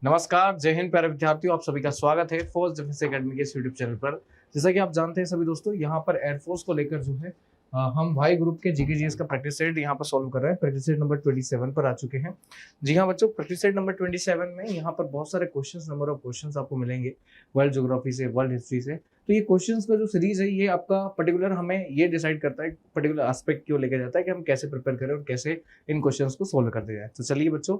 नमस्कार, जय हिंद प्यारे विद्यार्थियों, आप सभी का स्वागत है फोर्स डिफेंस एकेडमी के यूट्यूब चैनल पर। जैसा कि आप जानते हैं सभी दोस्तों, यहाँ पर एयरफोर्स को लेकर जो है हम वाई ग्रुप के जीके का प्रैक्टिस सेट यहाँ पर सॉल्व कर रहे हैं। प्रैक्टिस सेट नंबर 27 पर आ चुके हैं। जी हाँ बच्चों, प्रैक्टिस सेट नंबर 27 में यहाँ पर बहुत सारे क्वेश्चंस, नंबर ऑफ क्वेश्चंस आपको मिलेंगे वर्ल्ड ज्योग्राफी से, वर्ल्ड हिस्ट्री से। तो ये क्वेश्चंस का जो सीरीज है, ये आपका पर्टिकुलर हमें ये डिसाइड करता है, पर्टिकुलर एस्पेक्ट क्यों लेके जाता है कि हम कैसे प्रिपेयर करें और कैसे इन क्वेश्चंस को सोल्व करते जाए। तो चलिए बच्चों,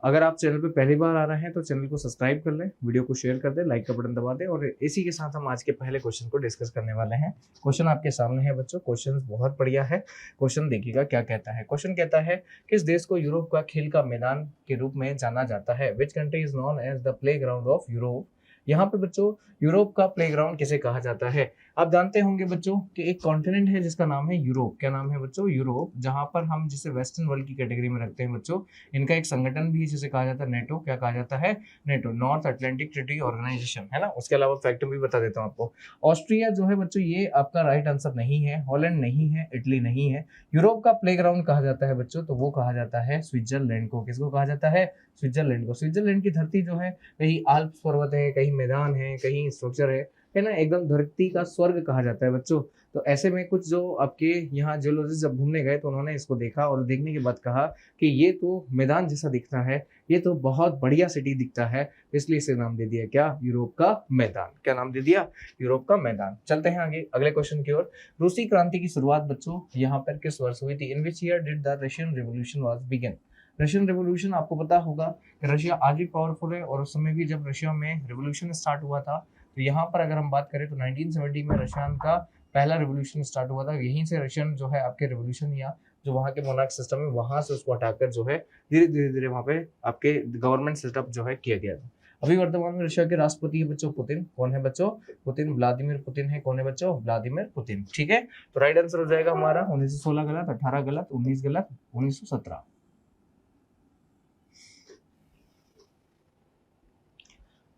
अगर आप चैनल पे पहली बार आ रहे हैं तो चैनल को सब्सक्राइब कर लें, वीडियो को शेयर कर दें, लाइक का बटन दबा दें। और इसी के साथ हम आज के पहले क्वेश्चन को डिस्कस करने वाले हैं। क्वेश्चन आपके सामने है बच्चों, क्वेश्चन बहुत बढ़िया है। क्वेश्चन देखिएगा क्या कहता है। क्वेश्चन कहता है, किस देश को यूरोप का खेल का मैदान के रूप में जाना जाता है? Which country is known as the playground of Europe? यहाँ पे बच्चों यूरोप का प्लेग्राउंड किसे कहा जाता है? आप जानते होंगे बच्चों कि एक कॉन्टिनेंट है जिसका नाम है यूरोप। क्या नाम है बच्चों? यूरोप। जहां पर हम जिसे वेस्टर्न वर्ल्ड की कैटेगरी में रखते हैं बच्चों। इनका एक संगठन भी है जिसे कहा जाता है नेटो। क्या कहा जाता है? NATO, north Atlantic treaty organisation, है ना। उसके अलावा फैक्ट भी बता देता हूँ आपको। ऑस्ट्रिया जो है बच्चों, ये आपका राइट आंसर नहीं है। हॉलैंड नहीं है, इटली नहीं है। यूरोप का प्लेग्राउंड कहा जाता है बच्चों, तो वो कहा जाता है स्विट्जरलैंड को। किसको कहा जाता है? स्विट्जरलैंड को। स्विट्जरलैंड की धरती जो है, कहीं आल्प्स पर्वत है, कहीं मैदान है, कहीं स्ट्रक्चर है ना, एकदम धरती का स्वर्ग कहा जाता है बच्चों। तो ऐसे में कुछ जो आपके यहाँ जियोलॉजिस्ट जब घूमने गए तो उन्होंने इसको देखा और देखने के बाद कहा कि ये तो मैदान जैसा दिखता है, ये तो बहुत बढ़िया सिटी दिखता है, इसलिए इसे नाम दे दिया क्या? यूरोप का मैदान। क्या नाम दे दिया? यूरोप का मैदान। चलते हैं आगे अगले क्वेश्चन की ओर। रूसी क्रांति की शुरुआत बच्चों यहाँ पर किस वर्ष हुई थी? In which year did the Russian revolution was begin? Russian revolution आपको पता होगा कि रशिया आज भी पावरफुल है, और उस समय भी जब रशिया में रिवॉल्यूशन स्टार्ट हुआ था, तो यहाँ पर अगर हम बात करें तो 1970 में रशियन का पहला रिवॉल्यूशन स्टार्ट हुआ था। यहीं से रशियन जो है आपके रिवॉल्यूशन या जो वहाँ के मोनार्क सिस्टम है, वहां से उसको हटाकर जो है धीरे धीरे धीरे वहाँ पे आपके गवर्नमेंट सेटअप जो है किया गया था। अभी वर्तमान में रशिया के राष्ट्रपति है बच्चों पुतिन। कौन है बच्चों? पुतिन, व्लादिमीर पुतिन है। कौन है बच्चों? Vladimir Putin. ठीक है, तो राइट आंसर हो जाएगा हमारा 1916 गलत, 18 गलत, 19 गलत, 1917।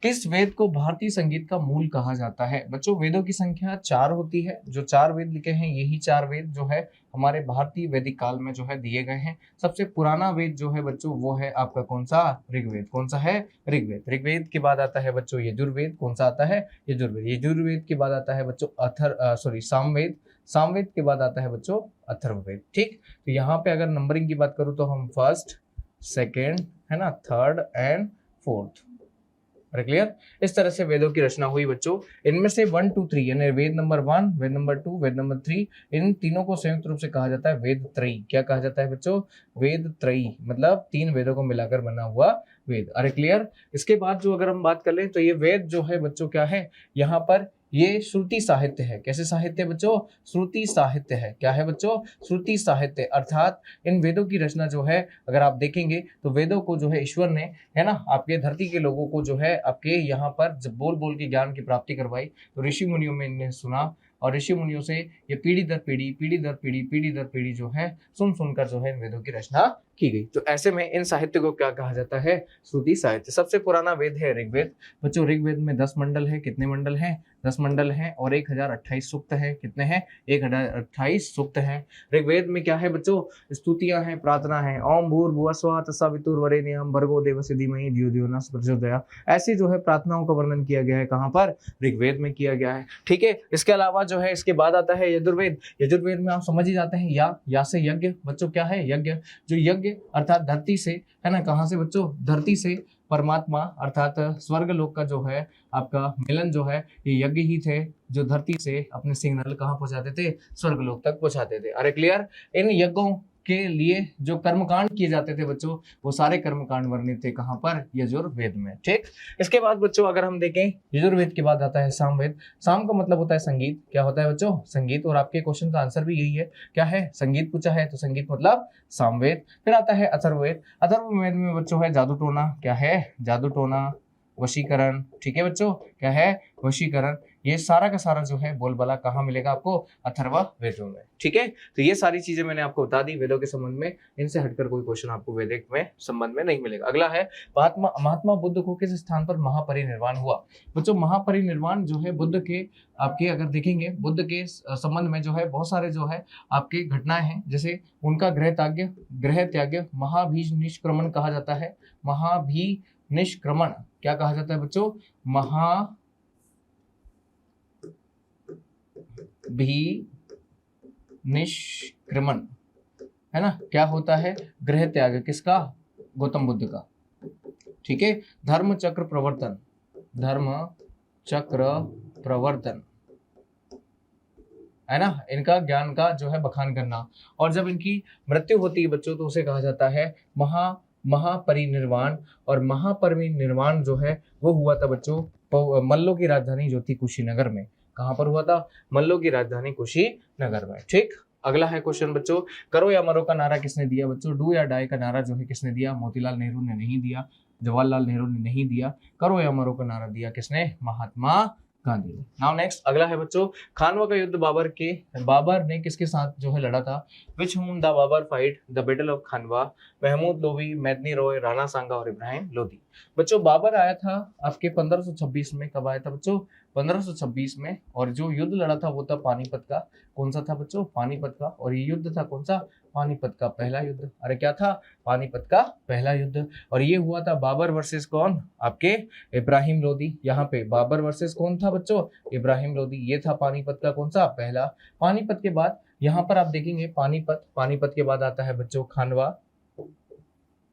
किस वेद को भारतीय संगीत का मूल कहा जाता है? बच्चों वेदों की संख्या 4 होती है। जो 4 वेद लिखे हैं, यही 4 वेद जो है हमारे भारतीय वैदिक काल में जो है दिए गए हैं। सबसे पुराना वेद जो है बच्चों, वो है आपका कौन सा? ऋग्वेद। कौन सा है? ऋग्वेद। ऋग्वेद के बाद आता है बच्चों यजुर्वेद। कौन सा आता है? यजुर्वेद। यजुर्वेद के बाद आता है बच्चों सामवेद। सामवेद के बाद आता है बच्चों अथर्ववेद। ठीक, तो यहाँ पे अगर नंबरिंग की बात करूँ तो हम फर्स्ट, सेकेंड, है ना, थर्ड एंड फोर्थ। क्लियर? इस तरह से वेदों की रचना हुई बच्चों। इनमें से 1 2 3 यानी वेद नंबर 1, वेद नंबर 2, वेद नंबर 3, इन तीनों को संयुक्त रूप से कहा जाता है वेद त्रयी। क्या कहा जाता है बच्चों? वेद त्रयी, मतलब 3 वेदों को मिलाकर बना हुआ वेद। अरे क्लियर? इसके बाद जो अगर हम बात कर लें तो ये वेद जो है बच्चों क्या है, यहाँ पर ये श्रुति साहित्य है। कैसे साहित्य बच्चों? श्रुति साहित्य है। क्या है बच्चों? श्रुति साहित्य। अर्थात इन वेदों की रचना जो है, अगर आप देखेंगे तो वेदों को जो है ईश्वर ने, है ना, आपके धरती के लोगों को जो है आपके यहाँ पर जब बोल बोल के ज्ञान की प्राप्ति करवाई, तो ऋषि मुनियों में इन्हें सुना, और ऋषि मुनियों से ये पीढ़ी दर पीढ़ी, पीढ़ी दर पीढ़ी, पीढ़ी दर पीढ़ी जो है सुन सुनकर जो है इन वेदों की रचना की गई। तो ऐसे में इन साहित्य को क्या कहा जाता है? श्रुति साहित्य। सबसे पुराना वेद है ऋग्वेद। बच्चों ऋग्वेद में 10 मंडल है। कितने मंडल हैं? 10 मंडल हैं, और 1028 सूक्त है। कितने हैं? 1028 सूक्त हैं। ऋग्वेद में क्या है बच्चों? स्तुतियां हैं, प्रार्थना है। ओम भूर्भुवः स्वः तत्सवितुर्वरेण्यं भर्गो देवस्य धीमहि धियो यो नः प्रचोदयात्। ऐसी जो है प्रार्थनाओं का वर्णन किया गया है। कहाँ पर? ऋग्वेद में किया गया है। ठीक है, इसके अलावा जो है इसके बाद आता है यजुर्वेद। यजुर्वेद में आप समझ ही जाते हैं, या से यज्ञ। बच्चों क्या है? यज्ञ। जो यज्ञ अर्थात धरती से, है ना, कहाँ से बच्चों? धरती से परमात्मा अर्थात स्वर्ग लोक का जो है आपका मिलन जो है, ये यज्ञ ही थे जो धरती से अपने सिग्नल कहाँ पहुंचाते थे? स्वर्ग लोक तक पहुंचाते थे। अरे क्लियर? इन यज्ञों के लिए जो कर्मकांड किए जाते थे बच्चों, वो सारे कर्मकांड वर्णित थे कहाँ पर? यजुर्वेद में। ठीक, इसके बाद बच्चों अगर हम देखें, यजुर्वेद के बाद आता है सामवेद। साम का मतलब होता है संगीत। क्या होता है बच्चों? संगीत। और आपके क्वेश्चन का आंसर भी यही है। क्या है? संगीत पूछा है, तो संगीत मतलब सामवेद। फिर आता है अथर्ववेद। अथर्ववेद में बच्चों है जादू टोना। क्या है? जादू टोना, वशीकरण। ठीक है बच्चों, क्या है? वशीकरण। ये सारा का सारा जो है बोलबाला कहाँ मिलेगा आपको? अथर्ववेदों में। ठीक है, तो ये सारी चीजें मैंने आपको बता दी वेदों के संबंध में। इनसे हटकर कोई क्वेश्चन आपको वैदिक में संबंध में नहीं मिलेगा। अगला है महात्मा बुद्ध को किस स्थान पर महापरिनिर्वाण हुआ? बच्चों महापरिनिर्वाण जो है बुद्ध के, आपके अगर देखेंगे बुद्ध के संबंध में जो है बहुत सारे जो है आपके घटनाएं हैं। जैसे उनका गृह त्याग महाभिनिष्क्रमण कहा जाता है। निष्क्रमण क्या कहा जाता है बच्चों? निष्क्रमण, है ना। क्या होता है? गृह त्याग, किसका? गौतम बुद्ध का। ठीक है। धर्म चक्र प्रवर्तन, धर्म चक्र प्रवर्तन, है ना, इनका ज्ञान का जो है बखान करना। और जब इनकी मृत्यु होती है बच्चों तो उसे कहा जाता है महापरिनिर्वाण। और महापरिनिर्वाण जो है वो हुआ था बच्चों मल्लों की राजधानी जो थी कुशीनगर में। कहां पर हुआ था? मल्लों की राजधानी कुशीनगर में। ठीक। अगला है क्वेश्चन बच्चों, करो या मरो का नारा किसने दिया बच्चों? डू या डाई का नारा जो है किसने दिया? मोतीलाल नेहरू ने नहीं दिया, जवाहरलाल नेहरू ने नहीं दिया। करो या मरो का नारा दिया किसने? महात्मा गांधी ने। नाउ नेक्स्ट अगला है बच्चों, खानवा का युद्ध बाबर ने किसके साथ जो है लड़ा था? Which whom the Babur fight the battle of Khanwa? Mahmud Lodi, Medini Roy, Rana Sanga और इब्राहिम लोदी। बच्चों बाबर आया था आपके 1526 में। कब आया था बच्चों? 1526 में। और जो युद्ध लड़ा था वो था पानीपत का। कौन सा था बच्चों? पानीपत का। और ये युद्ध था कौन सा? पानीपत का पहला युद्ध। अरे क्या था? पानीपत का पहला युद्ध। और ये हुआ था बाबर वर्सेस कौन? आपके इब्राहिम लोदी। यहाँ पे बाबर वर्सेस कौन था बच्चों? इब्राहिम लोदी। ये था पानीपत का कौन सा? पहला। पानीपत के बाद यहाँ पर आप देखेंगे पानीपत के बाद आता है बच्चों खानवा,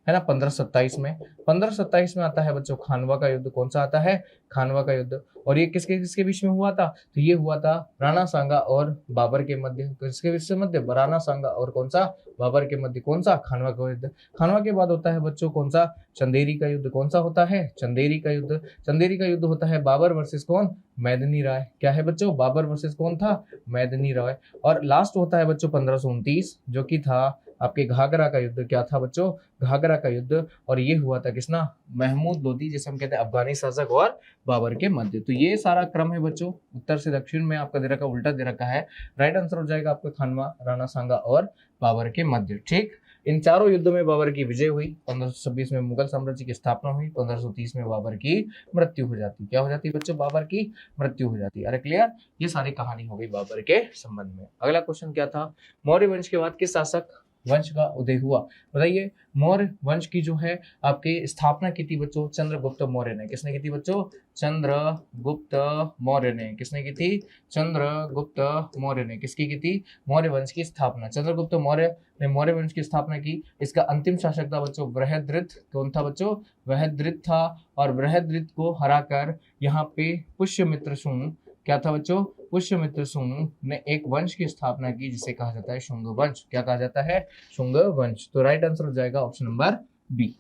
है ना, 1527 में। 1527 में आता है बच्चों खानवा का युद्ध। कौन सा आता है? खानवा का युद्ध। और ये किसके किसके बीच में हुआ था? तो ये हुआ था राणा सांगा और बाबर के मध्य। किसके बीच से मध्य? राणा सांगा और कौन सा? बाबर के मध्य। कौन सा? खानवा का युद्ध। खानवा के बाद होता है बच्चों कौन सा? चंदेरी का युद्ध। कौन सा होता है? चंदेरी का युद्ध। चंदेरी का युद्ध होता है बाबर वर्सेस कौन? मेदिनी राय। क्या है बच्चों? बाबर वर्सेस कौन था? मेदिनी राय। और लास्ट होता है बच्चों 1529 जो कि था आपके घाघरा का युद्ध। क्या था बच्चों? घाघरा का युद्ध। और ये हुआ था किसना? महमूद लोदी, जिसे हम कहते हैं अफगानी शासक और बाबर के मध्य। तो ये सारा क्रम है बच्चों, उत्तर से दक्षिण में आपका दे रखा, उल्टा दे रखा है। राइट आंसर हो जाएगा आपका खानवा, राणा सांगा और बाबर के मध्य। ठीक। इन चारों युद्धों में बाबर की विजय हुई। 1526 में मुगल साम्राज्य की स्थापना हुई। 1530 में बाबर की मृत्यु हो जाती। क्या हो जाती बच्चों? बाबर की मृत्यु हो जाती। अरे क्लियर? ये सारी कहानी हो गई बाबर के संबंध में। अगला क्वेश्चन क्या था? मौर्य वंश के बाद किस शासक वंश का उदय हुआ? बताइए। मौर्य वंश की जो है आपकी स्थापना की थी बच्चों चंद्रगुप्त मौर्य ने। किसने की थी बच्चों? चंद्रगुप्त मौर्य ने। किसने की थी? चंद्रगुप्त मौर्य ने। किसकी की थी? मौर्य वंश की स्थापना। चंद्रगुप्त मौर्य ने मौर्य वंश की स्थापना की। इसका अंतिम शासक था बच्चों बृहद्रथ। कौन था बच्चों? बृहद्रथ था। और बृहद्रथ को हराकर यहाँ पे पुष्यमित्र शुंग, क्या था बच्चों? पुष्यमित्र शुंग ने एक वंश की स्थापना की जिसे कहा जाता है शुंग वंश। क्या कहा जाता है? शुंग वंश। तो राइट आंसर हो जाएगा ऑप्शन नंबर बी।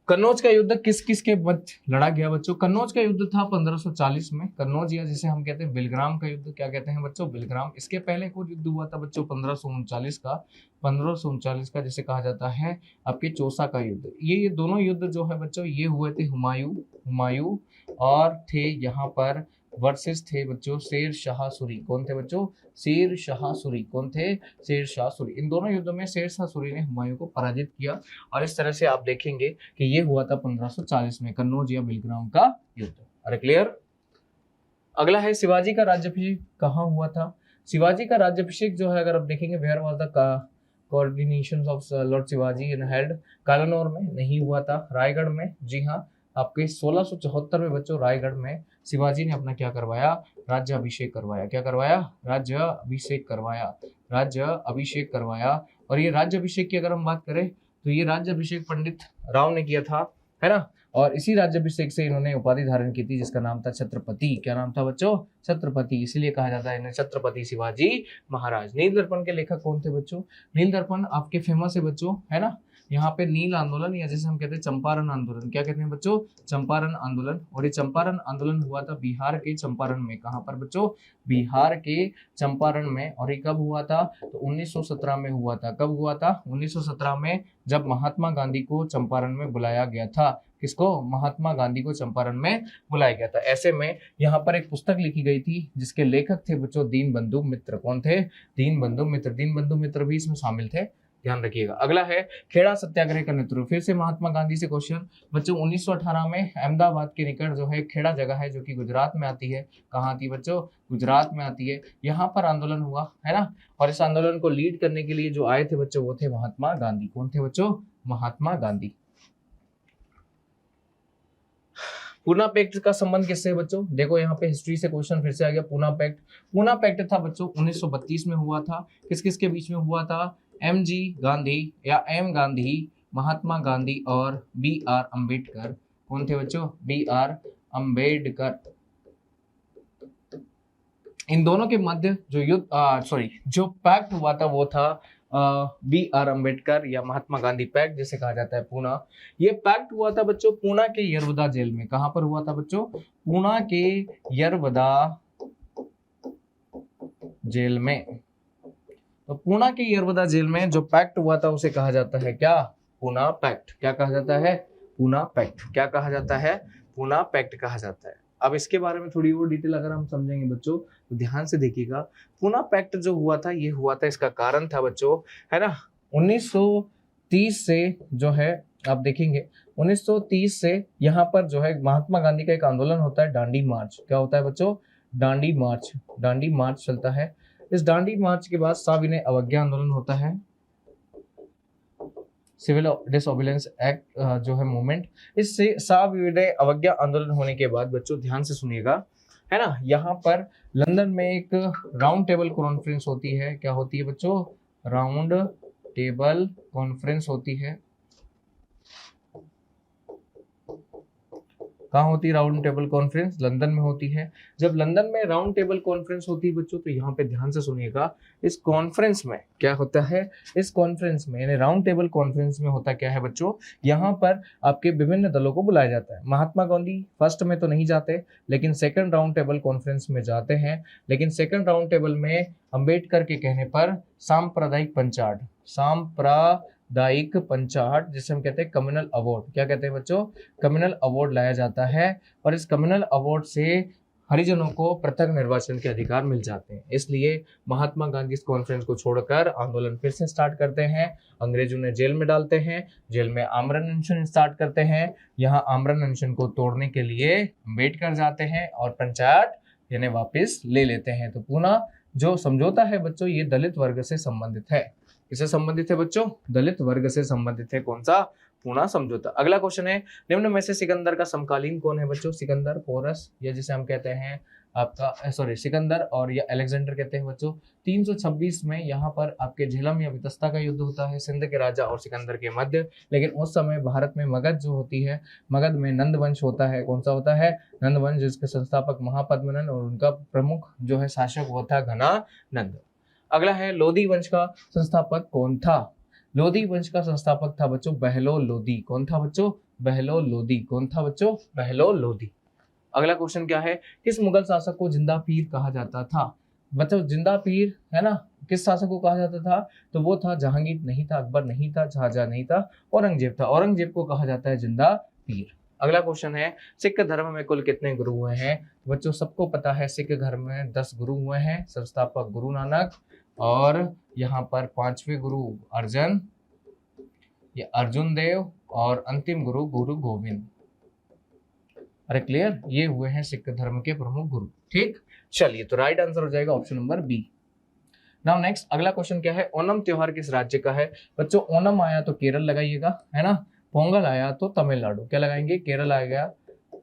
कन्नौज का युद्ध किस किस के मध्य लड़ा गया बच्चों? कन्नौज का युद्ध था 1540 में। कन्नौज या जिसे हम कहते हैं बिलग्राम का युद्ध। क्या कहते हैं बच्चों? बिलग्राम। इसके पहले एक युद्ध हुआ था बच्चों 1539 का। 1539 का जिसे कहा जाता है आपके चौसा का युद्ध। ये दोनों युद्ध जो है बच्चों ये हुए थे हुमायूं और थे यहाँ पर वर्सेस थे बच्चों शेर शाह सूरी। कौन थे बच्चों? शेर शाह सूरी। कौन थे? शेर शाह सूरी। इन दोनों युद्धों में शेर शाह सूरी ने हुमायूं को पराजित किया। और इस तरह से आप देखेंगे कि ये हुआ था 1540 में कन्नौज या बिलग्राम का युद्ध। अरे क्लियर? अगला है शिवाजी का राज्याभिषेक कहाँ हुआ था? शिवाजी का राज्याभिषेक जो है अगर आप देखेंगे where was the coordination of lord Shivaji in held? Kalanaur में नहीं हुआ था, रायगढ़ में। जी हाँ, आपके 1674 में बच्चों रायगढ़ में शिवाजी ने अपना क्या करवाया? राज्याभिषेक करवाया। क्या करवाया? राज्याभिषेक करवाया। राज्याभिषेक करवाया। और ये राज्याभिषेक की अगर हम बात करें तो ये राज्याभिषेक पंडित राव ने किया था, है ना। और इसी राज्याभिषेक से इन्होंने उपाधि धारण की थी जिसका नाम था छत्रपति। क्या नाम था बच्चों? छत्रपति। इसीलिए कहा जाता है इन्हें छत्रपति शिवाजी महाराज। नील दर्पण के लेखक कौन थे बच्चों? नील दर्पण आपके फेमस है बच्चों, है ना। यहाँ पे नील आंदोलन या जैसे हम कहते हैं चंपारण आंदोलन। क्या कहते हैं बच्चों? चंपारण आंदोलन। और ये चंपारण आंदोलन हुआ था बिहार के चंपारण में। कहाँ पर बच्चों? बिहार के चंपारण में। और ये कब हुआ था? तो 1917 में हुआ था। कब हुआ था? 1917 में, जब महात्मा गांधी को चंपारण में बुलाया गया था। किसको? महात्मा गांधी को चंपारण में बुलाया गया था। ऐसे में यहाँ पर एक पुस्तक लिखी गई थी जिसके लेखक थे बच्चों दीनबंधु मित्र। कौन थे? दीनबंधु मित्र। दीनबंधु मित्र भी इसमें शामिल थे, ध्यान रखिएगा। अगला है खेड़ा सत्याग्रह का नेतृत्व। फिर से महात्मा गांधी से क्वेश्चन बच्चों। 1918 में अहमदाबाद के निकट जो है खेड़ा जगह है जो कि गुजरात में आती है। कहाँ आती है बच्चों? गुजरात में आती है। यहाँ पर आंदोलन हुआ, है ना। और इस आंदोलन को लीड करने के लिए जो आए थे बच्चों वो थे महात्मा गांधी। कौन थे बच्चों? महात्मा गांधी। पूना पैक्ट का संबंध किससे है बच्चों? देखो यहाँ पे हिस्ट्री से क्वेश्चन फिर से आ गया। पूना पैक्ट, पूना पैक्ट था बच्चों 1932 में हुआ था। किस किस के बीच में हुआ था? एम जी गांधी या एम गांधी, महात्मा गांधी और बी आर अम्बेडकर। कौन थे बच्चों? B are Ambedkar. इन दोनों के मध्य जो जो पैक्ट हुआ था वो था बी आर अम्बेडकर या महात्मा गांधी पैक्ट, जिसे कहा जाता है पूना। ये पैक्ट हुआ था बच्चों पूना के यरवदा जेल में। कहां पर हुआ था बच्चों? पूना के यरवदा जेल में। तो पूना के यरवदा जेल में जो पैक्ट हुआ था उसे कहा जाता है क्या? पूना पैक्ट। क्या कहा जाता है? पूना पैक्ट। क्या कहा जाता है? पूना पैक्ट कहा जाता है। अब इसके बारे में थोड़ी और डिटेल अगर हम समझेंगे बच्चों तो ध्यान से देखिएगा। पूना पैक्ट जो हुआ था ये हुआ था, इसका कारण था बच्चों, है ना, 1930 से जो है आप देखेंगे 1930 से यहाँ पर जो है महात्मा गांधी का एक आंदोलन होता है, डांडी मार्च। क्या होता है बच्चों? डांडी मार्च। डांडी मार्च चलता है। इस डांडी मार्च के बाद सविनय अवज्ञा आंदोलन होता है, सिविल डिसओबीडियंस एक्ट जो है मूवमेंट। इससे सविनय अवज्ञा आंदोलन होने के बाद बच्चों ध्यान से सुनिएगा, है ना, यहाँ पर लंदन में एक राउंड टेबल कॉन्फ्रेंस होती है। क्या होती है बच्चों? राउंड टेबल कॉन्फ्रेंस होती है। कहाँ होती है राउंड टेबल कॉन्फ्रेंस? लंदन में होती है। जब लंदन में राउंड टेबल कॉन्फ्रेंस होती है बच्चों तो यहाँ पे ध्यान से सुनिएगा, इस कॉन्फ्रेंस में क्या होता है? इस कॉन्फ्रेंस में यानी राउंड टेबल कॉन्फ्रेंस में होता क्या है बच्चों? यहाँ पर आपके विभिन्न दलों को बुलाया जाता है। महात्मा गांधी फर्स्ट में तो नहीं जाते, लेकिन सेकंड राउंड टेबल कॉन्फ्रेंस में जाते हैं। लेकिन सेकंड राउंड टेबल में अंबेडकर के कहने पर सांप्रदायिक पंचाट, सांप्रदायिक पंचाट जिसे हम कहते हैं कम्युनल अवार्ड, क्या कहते हैं बच्चों? कम्युनल अवार्ड लाया जाता है। और इस कम्युनल अवार्ड से हरिजनों को पृथक निर्वाचन के अधिकार मिल जाते हैं। इसलिए महात्मा गांधी इस कॉन्फ्रेंस को छोड़कर आंदोलन फिर से स्टार्ट करते हैं। अंग्रेजों ने जेल में डालते हैं, जेल में आमरण अनशन स्टार्ट करते हैं। यहाँ आमरण अनशन को तोड़ने के लिए अम्बेडकर जाते हैं और पंचायत यानी वापस ले लेते हैं। तो पूना जो समझौता है बच्चों ये दलित वर्ग से संबंधित है। किससे संबंधित है बच्चों? दलित वर्ग से संबंधित है। कौन सा? पूना समझौता। अगला क्वेश्चन है, निम्न में से सिकंदर का समकालीन कौन है बच्चों? सिकंदर, पोरस या जिसे हम कहते हैं आपका सिकंदर और या अलेक्जेंडर कहते हैं बच्चों। 326 में यहाँ पर आपके झेलम या वितस्ता का युद्ध होता है सिंध के राजा और सिकंदर के मध्य। लेकिन उस समय भारत में मगध जो होती है, मगध में नंद वंश होता है। कौन सा होता है? नंद वंश, जिसके संस्थापक महापद्मनंद और उनका प्रमुख जो है शासक वो था घनानंद। अगला है, लोधी वंश का संस्थापक कौन था? लोधी वंश का संस्थापक था बच्चों बहलोल लोधी। कौन था बच्चों? बहलोल लोधी। कौन था बच्चों? बहलोल लोधी। अगला क्वेश्चन क्या है, किस मुगल शासक को जिंदा पीर कहा जाता था? बच्चों जिंदा पीर है ना, किस शासक को कहा जाता था? तो वो था जहांगीर नहीं था, अकबर नहीं था, शाहजहां नहीं था, औरंगजेब था। औरंगजेब को कहा जाता है जिंदा पीर। अगला क्वेश्चन है, सिख धर्म में कुल कितने गुरु हुए हैं? बच्चों सबको पता है सिख धर्म में 10 गुरु हुए हैं। संस्थापक गुरु नानक और यहाँ पर 5वें गुरु अर्जन या अर्जुन देव और अंतिम गुरु गुरु गोविंद। अरे क्लियर, ये हुए हैं सिख धर्म के प्रमुख गुरु। ठीक, चलिए तो राइट आंसर हो जाएगा option number B. Now next अगला क्वेश्चन क्या है, ओणम त्योहार किस राज्य का है? बच्चों ओणम आया तो केरल लगाइएगा, है ना, पोंगल आया तो तमिलनाडु। क्या लगाएंगे? केरल आ गया,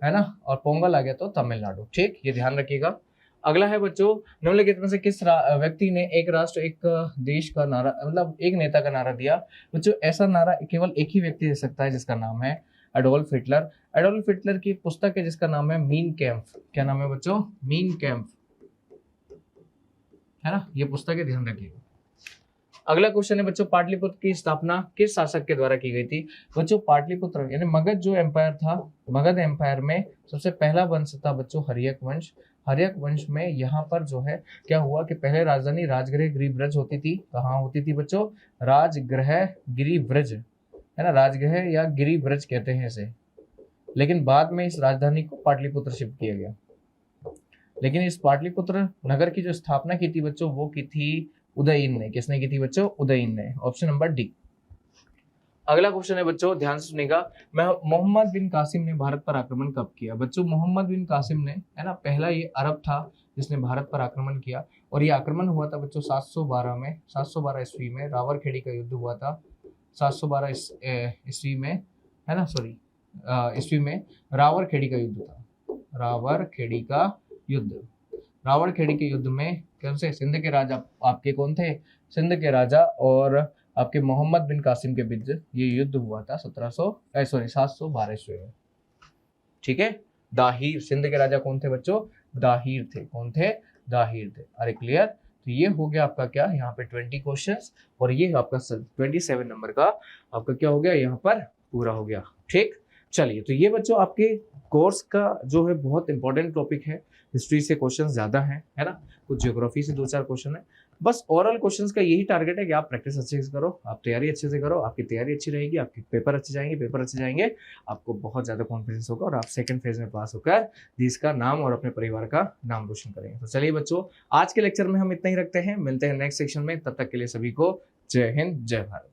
है ना, और पोंगल आ गया तो तमिलनाडु। ठीक, ये ध्यान रखिएगा। अगला है बच्चों, निम्नलिखित में से किस व्यक्ति ने एक राष्ट्र एक देश का नारा, मतलब एक नेता का नारा दिया? बच्चों ऐसा नारा केवल एक ही व्यक्ति दे सकता है जिसका नाम है एडोल्फ हिटलर। एडोल्फ हिटलर की पुस्तक है जिसका नाम है मीन कैम्प। क्या नाम है बच्चों? मीन कैम्प, है ना, ये पुस्तक है, ध्यान रखिएगा। अगला क्वेश्चन है बच्चों, पाटलिपुत्र की स्थापना किस शासक के द्वारा की गई थी? बच्चों पाटलिपुत्र यानी मगध जो एम्पायर था, मगध एम्पायर में सबसे पहला वंश था बच्चों हर्यक वंश। हर्यक वंश में यहाँ पर जो है क्या हुआ कि पहले राजधानी राजगृह गिरिव्रज होती थी। कहाँ होती थी बच्चों? राजगृह गिरिव्रज, है ना, राजगृह या गिरिव्रज कहते हैं इसे। लेकिन बाद में इस राजधानी को पाटलिपुत्र शिफ्ट किया गया। लेकिन इस पाटलिपुत्र नगर की जो स्थापना की थी बच्चों वो की थी उदयन ने। किसने की थी बच्चों? उदयन ने। Option number D. अगला क्वेश्चन है बच्चों, ध्यान से सुनिएगा, मोहम्मद बिन कासिम ने भारत पर आक्रमण कब किया? बच्चों मोहम्मद बिन कासिम ने, है ना, पहला ये अरब था जिसने भारत पर आक्रमण किया। और ये आक्रमण हुआ था बच्चों 712 में, 712 ईस्वी में रावरखेड़ी का युद्ध हुआ था 712 ईस्वी में, है ना, सॉरी ईस्वी में रावरखेड़ी का युद्ध था। रावरखेड़ी का युद्ध, रावरखेड़ी के युद्ध में कौन से सिंध के राजा आपके कौन थे, सिंध के राजा और आपके मोहम्मद बिन कासिम के बीच ये युद्ध हुआ था 712 ईस्वी में। ठीक है, दाहिर, सिंध के राजा कौन थे बच्चों, दाहिर थे। कौन थे, दाहिर थे। अरे क्लियर। तो ये हो गया आपका क्या, यहाँ पे 20 क्वेश्चंस और ये आपका 27 नंबर का आपका क्या हो गया, यहाँ पर पूरा हो गया। ठीक, चलिए तो ये बच्चों आपके कोर्स का जो है बहुत इंपॉर्टेंट टॉपिक है। हिस्ट्री से क्वेश्चन ज्यादा है ना, कुछ ज्योग्राफी से 2-4 क्वेश्चन है। बस ओरल क्वेश्चंस का यही टारगेट है कि आप प्रैक्टिस अच्छे से करो, आप तैयारी अच्छे से करो, आपकी तैयारी अच्छी रहेगी, आपके पेपर अच्छे जाएंगे, आपको बहुत ज्यादा कॉन्फिडेंस होगा और आप सेकंड फेज में पास होकर देश का नाम और अपने परिवार का नाम रोशन करेंगे। तो चलिए बच्चों, आज के लेक्चर में हम इतना ही रखते हैं, मिलते हैं नेक्स्ट सेक्शन में। तब तक के लिए सभी को जय हिंद, जय भारत।